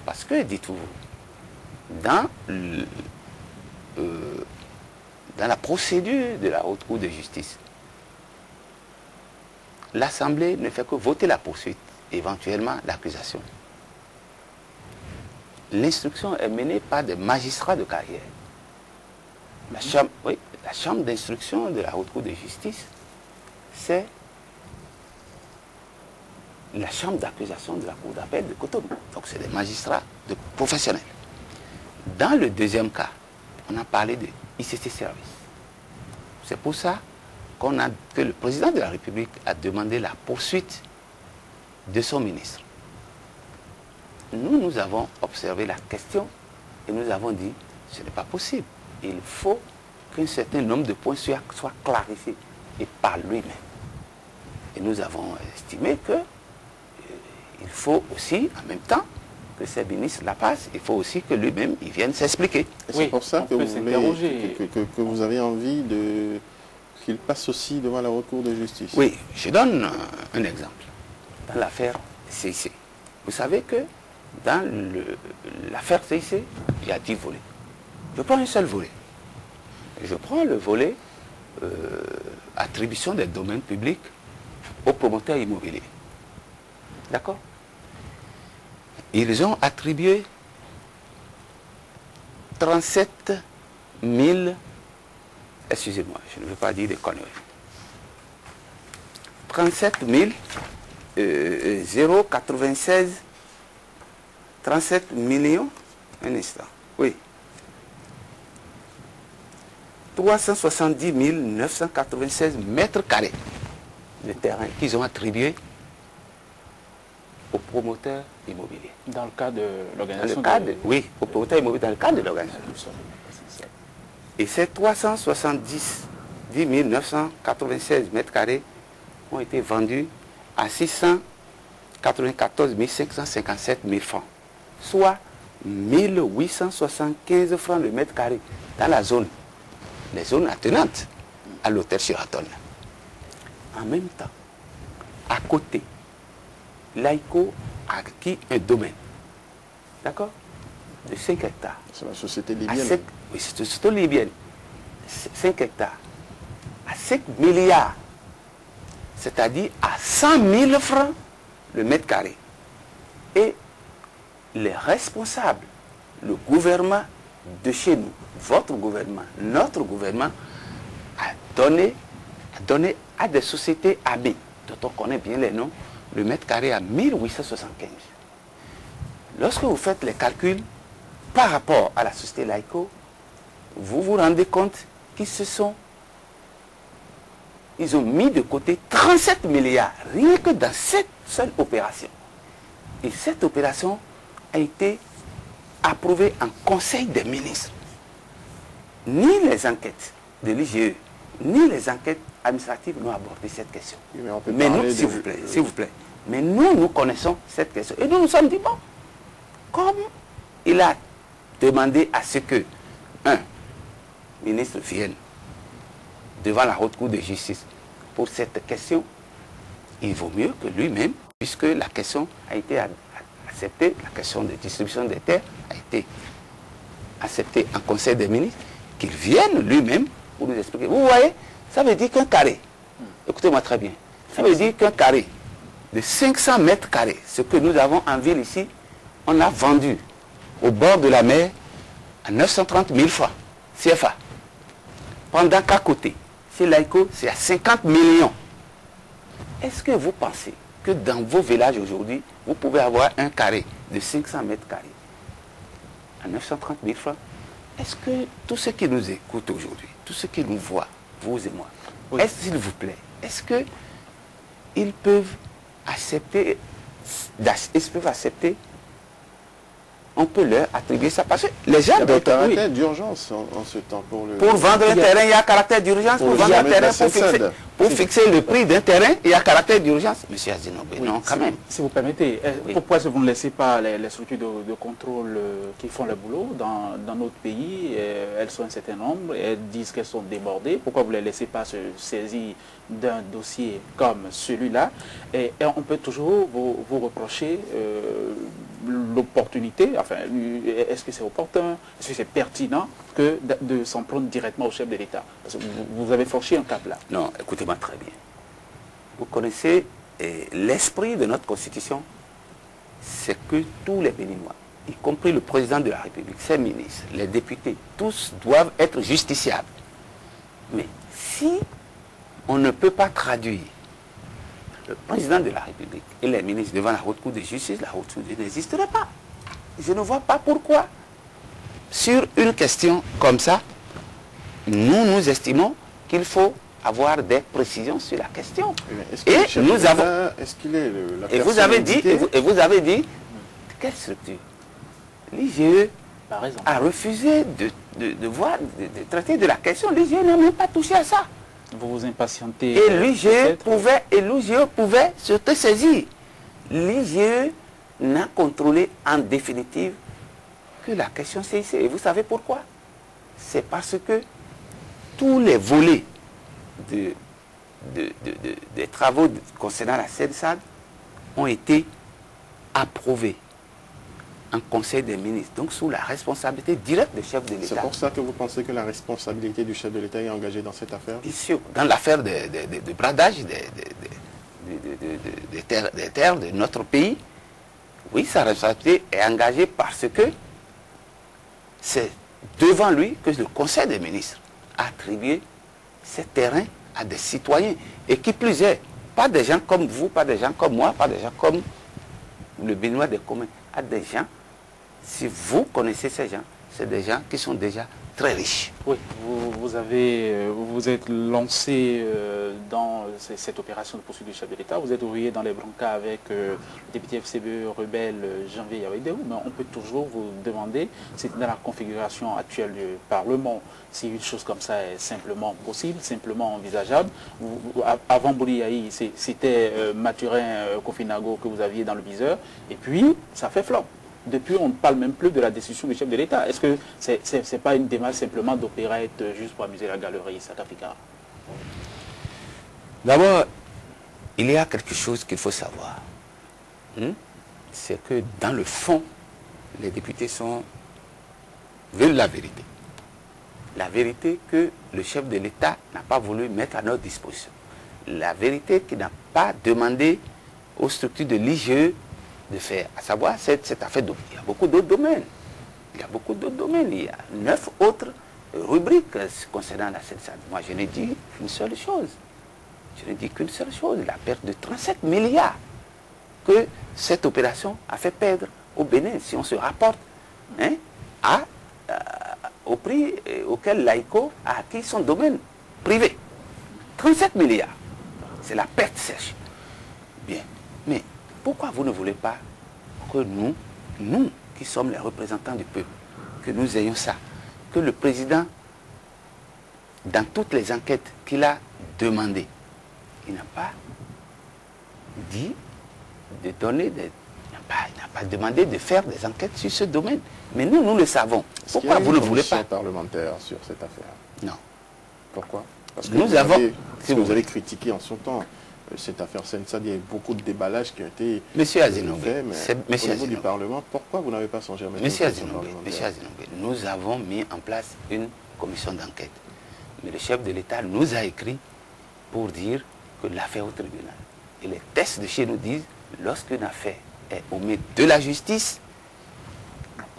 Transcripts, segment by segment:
Parce que, dites-vous, dans la procédure de la Haute Cour de justice, l'Assemblée ne fait que voter la poursuite, éventuellement l'accusation. L'instruction est menée par des magistrats de carrière. La chambre d'instruction de la Haute Cour de justice, c'est la chambre d'accusation de la Cour d'appel de Cotonou. Donc c'est des magistrats professionnels. Dans le deuxième cas, on a parlé de ICC Service. C'est pour ça que le président de la République a demandé la poursuite de son ministre. Nous avons observé la question et nous avons dit, ce n'est pas possible. Il faut qu'un certain nombre de points soit clarifiés et par lui-même. Et nous avons estimé que il faut aussi, en même temps, que ces ministres la passent, il faut aussi que lui-même il vienne s'expliquer. C'est pour ça que vous avez envie qu'il passe aussi devant la Haute Cour de justice. Oui, je donne un exemple. Dans l'affaire CIC, vous savez que dans l'affaire CIC, il y a 10 volets. Je prends un seul volet. Je prends le volet attribution des domaines publics aux promoteurs immobiliers. D'accord? Ils ont attribué 37 000, excusez-moi, je ne veux pas dire des conneries, 37 096, 37 millions, un instant, oui, 370 996 mètres carrés de terrain qu'ils ont attribué aux promoteurs immobiliers. Dans le cadre de l'organisation oui, aux promoteurs immobiliers dans le cadre de l'organisation. Et ces 370 996 mètres carrés ont été vendus à 694 557 000 francs, soit 1875 francs le mètre carré dans la zone, les zones attenantes à l'hôtel Sheraton. En même temps, à côté, l'AICO a acquis un domaine, d'accord, de 5 hectares. C'est la société libyenne. Oui, c'est une société libyenne. 5 hectares à 5 milliards, c'est-à-dire à 100 000 francs le mètre carré. Et les responsables, le gouvernement de chez nous, votre gouvernement, notre gouvernement, a donné à des sociétés amies, dont on connaît bien les noms, le mètre carré à 1875. Lorsque vous faites les calculs par rapport à la société Laïco, vous vous rendez compte ils ont mis de côté 37 milliards, rien que dans cette seule opération. Et cette opération a été approuvée en Conseil des ministres. Ni les enquêtes de l'IGE, ni les enquêtes administratives n'ont abordé cette question. Oui, mais mais nous, s'il vous plaît, mais nous connaissons cette question. Et nous nous sommes dit, bon, comme il a demandé à ce que un ministre vienne devant la Haute Cour de justice pour cette question, il vaut mieux que lui-même, puisque la question a été acceptée, la question de distribution des terres a été acceptée en Conseil des ministres, qu'il vienne lui-même pour nous expliquer. Vous voyez, ça veut dire qu'un carré, écoutez-moi très bien, ça veut dire qu'un carré de 500 mètres carrés, ce que nous avons en ville ici, on a vendu au bord de la mer à 930 000 francs CFA. Pendant qu'à côté, chez Laïco, c'est à 50 millions. Est-ce que vous pensez que dans vos villages aujourd'hui, vous pouvez avoir un carré de 500 mètres carrés à 930 000 francs? Est-ce que tous ceux qui nous écoutent aujourd'hui, tous ceux qui nous voient, vous et moi, oui, s'il vous plaît, est-ce qu'ils peuvent accepter, on peut leur attribuer ça parce que les gens... Il y a un caractère d'urgence en ce temps pour vendre un terrain, il y a un caractère d'urgence. Pour vendre un terrain, pour fixer le prix d'un terrain, il y a un caractère d'urgence. Monsieur Azinobé, non, quand même. Si vous permettez, pourquoi vous ne laissez pas les structures de contrôle qui font le boulot dans notre pays? Elles sont un certain nombre, elles disent qu'elles sont débordées. Pourquoi vous ne les laissez pas se saisir d'un dossier comme celui-là? Et on peut toujours vous reprocher l'opportunité, enfin, est-ce que c'est opportun, est-ce que c'est pertinent que de s'en prendre directement au chef de l'État? Parce que vous avez franchi un cap là. Non, écoutez-moi très bien. Vous connaissez l'esprit de notre Constitution, c'est que tous les Béninois, y compris le président de la République, ses ministres, les députés, tous doivent être justiciables. Mais si on ne peut pas traduire le président de la République et les ministres devant la Haute Cour de justice, la Haute Cour n'existerait pas. Je ne vois pas pourquoi. Sur une question comme ça, nous estimons qu'il faut avoir des précisions sur la question. Et nous avons... Est-ce qu'il est la et vous avez dit, quelle structure? L'IGE a refusé de traiter de la question. L'IGE n'a même pas touché à ça. Vous vous impatientez. Et l'IGE pouvait se saisir. L'IGE n'a contrôlé en définitive que la question CIC. Et vous savez pourquoi? C'est parce que tous les volets des travaux concernant la CENSAD ont été approuvés en Conseil des ministres, donc sous la responsabilité directe du chef de l'État. C'est pour ça que vous pensez que la responsabilité du chef de l'État est engagée dans cette affaire? Bien sûr, dans l'affaire de bradage des terres de notre pays, oui, sa responsabilité est engagée parce que c'est devant lui que le Conseil des ministres a attribué ces terrains à des citoyens. Et qui plus est, pas des gens comme vous, pas des gens comme moi, pas des gens comme le Béninois des communs, à des gens, si vous connaissez ces gens, c'est des gens qui sont déjà très riches. Oui, vous êtes lancé dans cette opération de poursuite du chef de l'État. Vous êtes ouvrier dans les Brancas avec le député FCBE rebelle Janvier Yawedeou, mais on peut toujours vous demander, si dans la configuration actuelle du Parlement, si une chose comme ça est simplement possible, simplement envisageable. Avant Bouliaï, c'était Mathurin Kofinago que vous aviez dans le viseur, et puis ça fait flop. Depuis, on ne parle même plus de la décision du chef de l'État. Est-ce que ce n'est pas une démarche simplement d'opérette juste pour amuser la galerie Sakafika? D'abord, il y a quelque chose qu'il faut savoir. C'est que dans le fond, les députés veulent la vérité. La vérité que le chef de l'État n'a pas voulu mettre à notre disposition. La vérité qu'il n'a pas demandé aux structures de l'IGE de faire, à savoir cette affaire. Il y a beaucoup d'autres domaines. Il y a beaucoup d'autres domaines. Il y a 9 autres rubriques concernant la CENSAD. Moi, je n'ai dit qu'une seule chose. Je n'ai dit qu'une seule chose. La perte de 37 milliards que cette opération a fait perdre au Bénin, si on se rapporte au prix auquel l'AICO a acquis son domaine privé. 37 milliards. C'est la perte sèche. Bien. Mais pourquoi vous ne voulez pas que nous qui sommes les représentants du peuple, que nous ayons ça, que le président, dans toutes les enquêtes qu'il a demandées, il n'a pas dit de donner des... Il n'a pas demandé de faire des enquêtes sur ce domaine. Mais nous le savons. Pourquoi vous ne voulez pas? Parlementaire sur cette affaire? Non. Pourquoi? Parce que vous avez critiqué en son temps cette affaire CENSAD, il y a eu beaucoup de déballages qui ont été faits, mais au niveau du Parlement, pourquoi vous n'avez pas songé à mettre Monsieur Azinobé, nous avons mis en place une commission d'enquête. Mais le chef de l'État nous a écrit pour dire que l'affaire au tribunal. Et les tests de chez nous disent, lorsqu'une affaire est au milieu de la justice,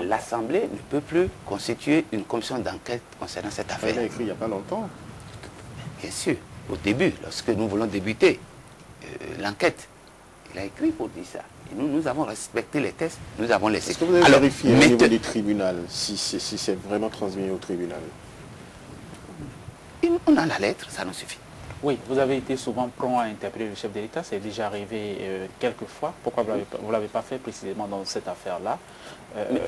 l'Assemblée ne peut plus constituer une commission d'enquête concernant cette affaire. Il a écrit il n'y a pas longtemps. Bien sûr, au début, lorsque nous voulons débuter l'enquête, il a écrit pour dire ça. Et nous avons respecté les tests, nous avons laissé. Est-ce que vous avez vérifié au niveau du tribunal si c'est vraiment transmis au tribunal? On a la lettre, ça nous suffit. Oui, vous avez été souvent prompt à interpeller le chef de l'État, c'est déjà arrivé quelques fois. Pourquoi vous ne l'avez pas fait précisément dans cette affaire-là?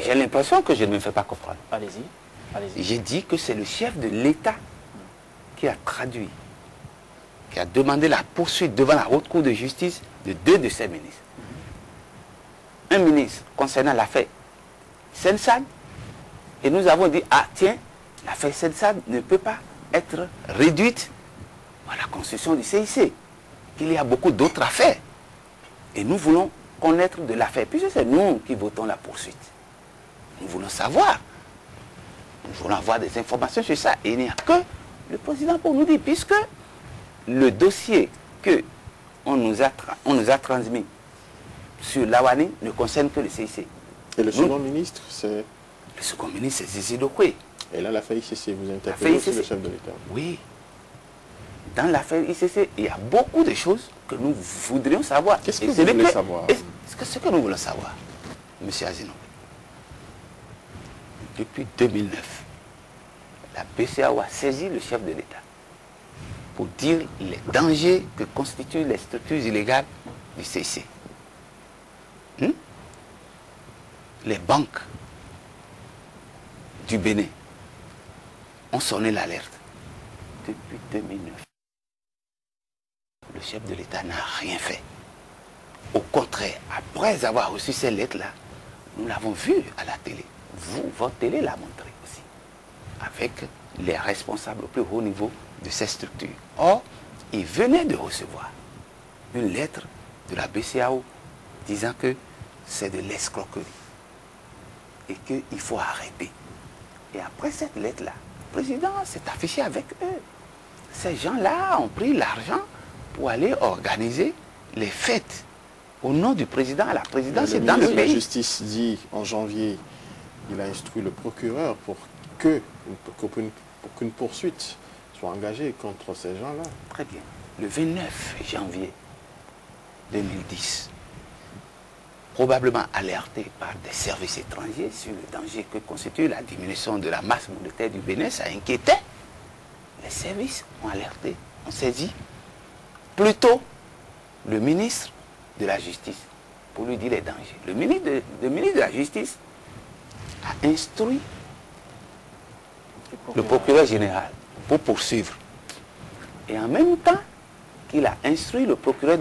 J'ai l'impression que je ne me fais pas comprendre. Allez-y. J'ai dit que c'est le chef de l'État qui a traduit, qui a demandé la poursuite devant la Haute Cour de justice de 2 de ses ministres. Un ministre concernant l'affaire CENSAD, et nous avons dit, ah tiens, l'affaire CENSAD ne peut pas être réduite à la construction du CIC, qu'il y a beaucoup d'autres affaires. Et nous voulons connaître de l'affaire, puisque c'est nous qui votons la poursuite. Nous voulons savoir. Nous voulons avoir des informations sur ça. Et il n'y a que le président pour nous dire, puisque le dossier qu'on nous a transmis sur Laouani ne concerne que le CIC. Et le second ministre, c'est... Le second ministre, c'est Zizi Dokwe. Et là, l'affaire ICC, vous interpellez aussi le chef de l'État. Oui. Dans l'affaire ICC, il y a beaucoup de choses que nous voudrions savoir. Qu'est-ce que vous voulez savoir? Ce que nous voulons savoir, M. Azino, depuis 2009, la BCEAO a saisi le chef de l'État pour dire les dangers que constituent les structures illégales du CIC. Les banques du Bénin ont sonné l'alerte depuis 2009. Le chef de l'État n'a rien fait. Au contraire, après avoir reçu ces lettres-là, nous l'avons vu à la télé. Votre télé l'a montré aussi. Avec les responsables au plus haut niveau de ces structures. Or, il venait de recevoir une lettre de la BCEAO disant que c'est de l'escroquerie et qu'il faut arrêter. Et après cette lettre-là, le président s'est affiché avec eux. Ces gens-là ont pris l'argent pour aller organiser les fêtes au nom du président à la présidence et dans le pays. La justice dit en janvier, il a instruit le procureur pour qu'une poursuite soit engagée contre ces gens-là. Très bien. Le 29 janvier 2010, probablement alerté par des services étrangers sur le danger que constitue la diminution de la masse monétaire du Bénin, ça inquiétait. Les services ont alerté, ont saisi plutôt le ministre de la Justice pour lui dire les dangers. Le ministre de la Justice a instruit le procureur général pour poursuivre. Et en même temps qu'il a instruit le procureur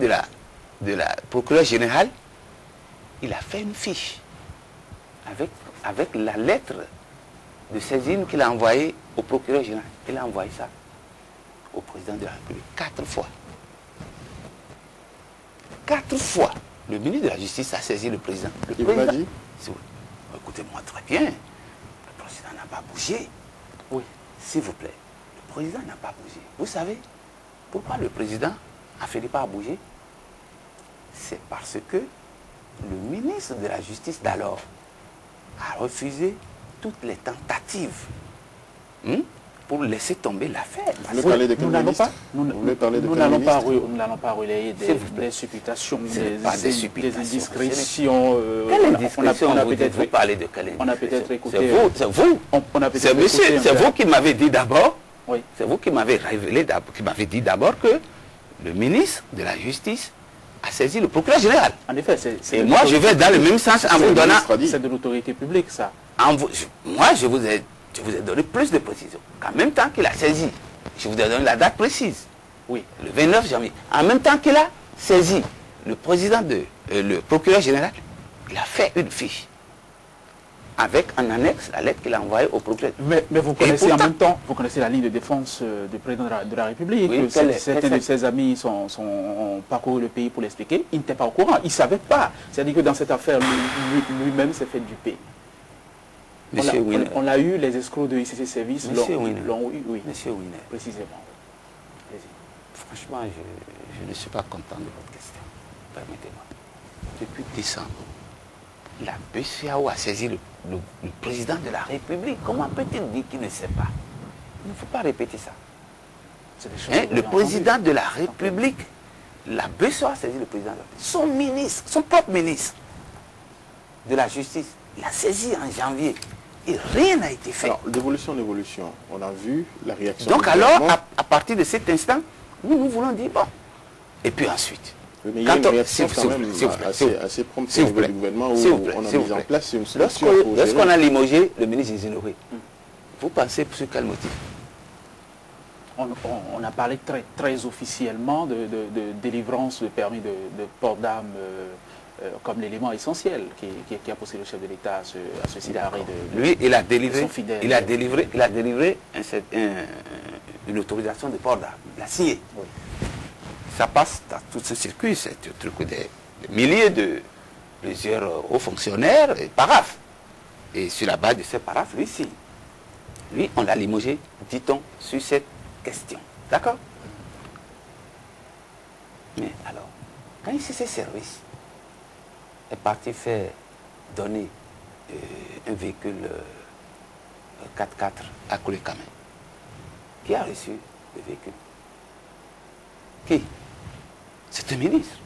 procureur général, il a fait une fiche avec la lettre de saisine qu'il a envoyée au procureur général. Il a envoyé ça au président de la République 4 fois. 4 fois, le ministre de la Justice a saisi le président. Il vous l'a dit? Écoutez-moi très bien. Le président n'a pas bougé. Oui, s'il vous plaît. Le président n'a pas bougé. Vous savez pourquoi le président a fini par bouger? C'est parce que le ministre de la Justice d'alors a refusé toutes les tentatives pour laisser tomber l'affaire. Nous n'allons pas relayer des supputations, des indiscrétions. Vous parlez de quelle indiscrétion? On a peut-être écouté. C'est vous. C'est vous qui m'avez dit d'abord. Oui. C'est vous qui m'avez révélé, qui m'avez dit d'abord que le ministre de la Justice a saisi le procureur général. En effet, et moi, je vais dans le même sens en vous donnant... C'est de l'autorité publique, ça. Moi, je vous ai donné plus de précision. En même temps qu'il a saisi, je vous ai donné la date précise. Oui, le 29 janvier. En même temps qu'il a saisi le président le procureur général, il a fait une fiche avec en annexe la lettre qu'il a envoyée au procureur. Mais vous connaissez en même temps, vous connaissez la ligne de défense du président de la République. Oui, certains de ses amis ont parcouru le pays pour l'expliquer. Il n'était pas au courant, il ne savait pas. C'est-à-dire que dans cette affaire, lui-même s'est fait duper. On a eu les escrocs de ICC Service l'ont eu, oui. Monsieur Winner. Précisément. Franchement, je ne suis pas content de votre question. Permettez-moi. Depuis décembre, la BCEAO a saisi le président de la République. Comment peut-il dire qu'il ne sait pas? Il ne faut pas répéter ça. Le président de la République, la BCEAO a saisi le président de la République. Son ministre, son propre ministre de la Justice, il a saisi en janvier. Et rien n'a été fait. Alors, d'évolution en évolution, on a vu la réaction. Donc alors, à partir de cet instant, nous voulons dire, bon. Et puis ensuite, mais il y a une réaction quand même assez prompte au niveau du gouvernement où on a mis en place une solution. Lorsqu'on a limogé le ministre Zizinoué, vous pensez sur quel motif? On a parlé très officiellement de délivrance de permis de port d'armes comme l'élément essentiel qui a poussé le chef de l'État à se sidérer de lui, il a délivré une autorisation de port d'armes. Il a signé. Oui. Ça passe dans tout ce circuit, c'est un truc des milliers plusieurs hauts fonctionnaires et paraphes. Et sur la base de ces paraphes, lui, on l'a limogé, dit-on, sur cette question. D'accord? Mais alors, quand il ses services est parti faire donner un véhicule 4x4 à Koulikame, qui a reçu le véhicule? Qui? C'est un ministre.